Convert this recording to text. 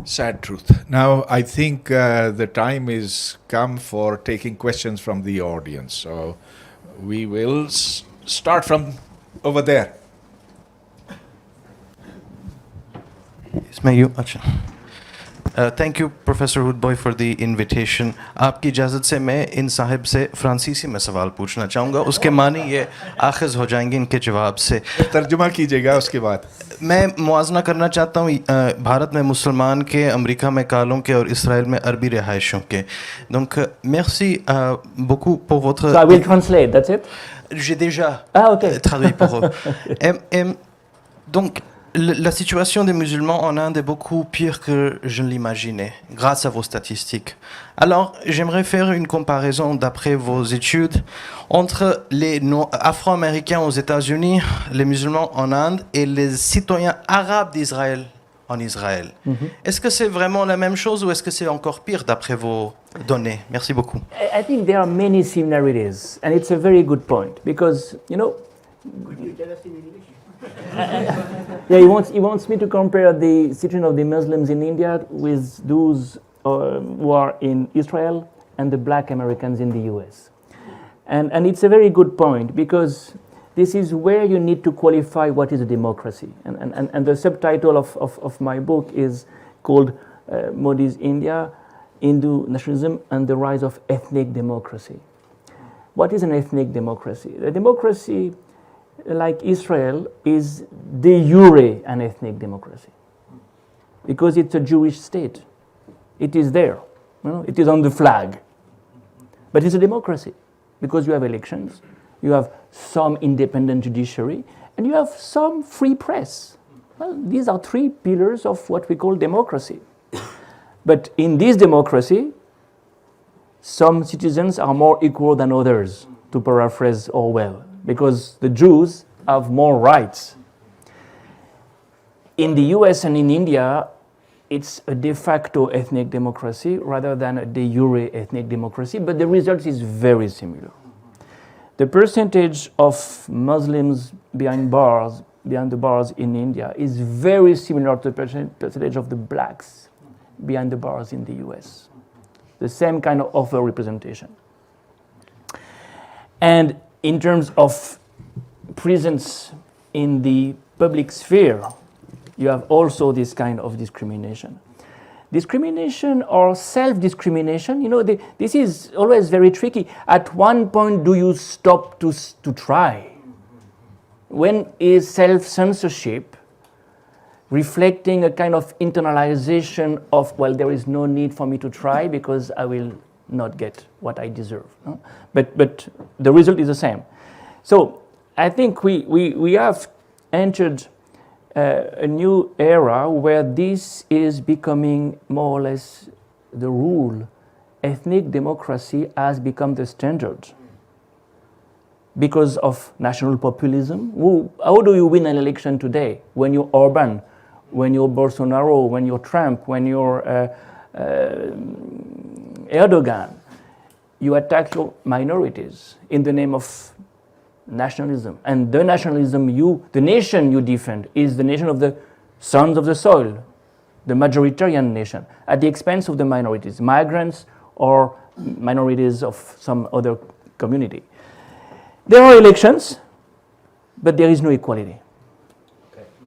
Sad truth. Now, I think the time is come for taking questions from the audience. So we will start from over there. इसमें यूँ अच्छा thank you professor Hoodbhoy for the invitation. आपकी इजाज़त से मैं इन साहिब से फ्रांसीसी में सवाल पूछना चाहूँगा. उसके मानी ये आखिज़ हो जाएंगे इनके जवाब से. तर्जुमा कीजिएगा उसके बाद. मैं मुआजना करना चाहता हूँ भारत में मुसलमान के, अमेरिका में कालों के और इसराइल में अरबी रिहायशों के. Donc merci beaucoup pour votre... So I will translate, that's it? J'ai déjà okay. traduit pour eux. Donc, la situation des musulmans en Inde est beaucoup pire que je ne l'imaginais, grâce à vos statistiques. Alors, j'aimerais faire une comparaison d'après vos études entre les Afro-Américains aux États-Unis, les musulmans en Inde et les citoyens arabes d'Israël en Israël. Est-ce que c'est vraiment la même chose ou est-ce que c'est encore pire d'après vos données? Merci beaucoup. I think there are many similarities, and it's a very good point because, you know, yeah, he wants me to compare the situation of the Muslims in India with those who are in Israel and the black Americans in the US. And it's a very good point because this is where you need to qualify what is a democracy. And the subtitle of my book is called Modi's India, Hindu Nationalism and the Rise of Ethnic Democracy. What is an ethnic democracy? A democracy like Israel is de jure an ethnic democracy because it's a Jewish state. It is there, you know, it is on the flag. But it's a democracy because you have elections, you have some independent judiciary, and you have some free press. Well, these are three pillars of what we call democracy. But in this democracy, some citizens are more equal than others, to paraphrase Orwell, because the Jews have more rights. In the US and in India, it's a de facto ethnic democracy rather than a de jure ethnic democracy, but the result is very similar. The percentage of Muslims behind the bars in India is very similar to the percentage of the blacks behind the bars in the US. The same kind of overrepresentation. And in terms of presence in the public sphere, you have also this kind of discrimination. Discrimination or self-discrimination, you know, this is always very tricky. At one point, do you stop to try? When is self-censorship reflecting a kind of internalization of, well, there is no need for me to try because I will not get what I deserve. No? But the result is the same. So I think we have entered a new era where this is becoming more or less the rule. Ethnic democracy has become the standard because of national populism. How do you win an election today? When you're Orban, when you're Bolsonaro, when you're Trump, when you're Erdogan, you attack your minorities in the name of nationalism. And the nationalism the nation you defend is the nation of the sons of the soil, the majoritarian nation, at the expense of the minorities, migrants or minorities of some other community. There are elections, but there is no equality.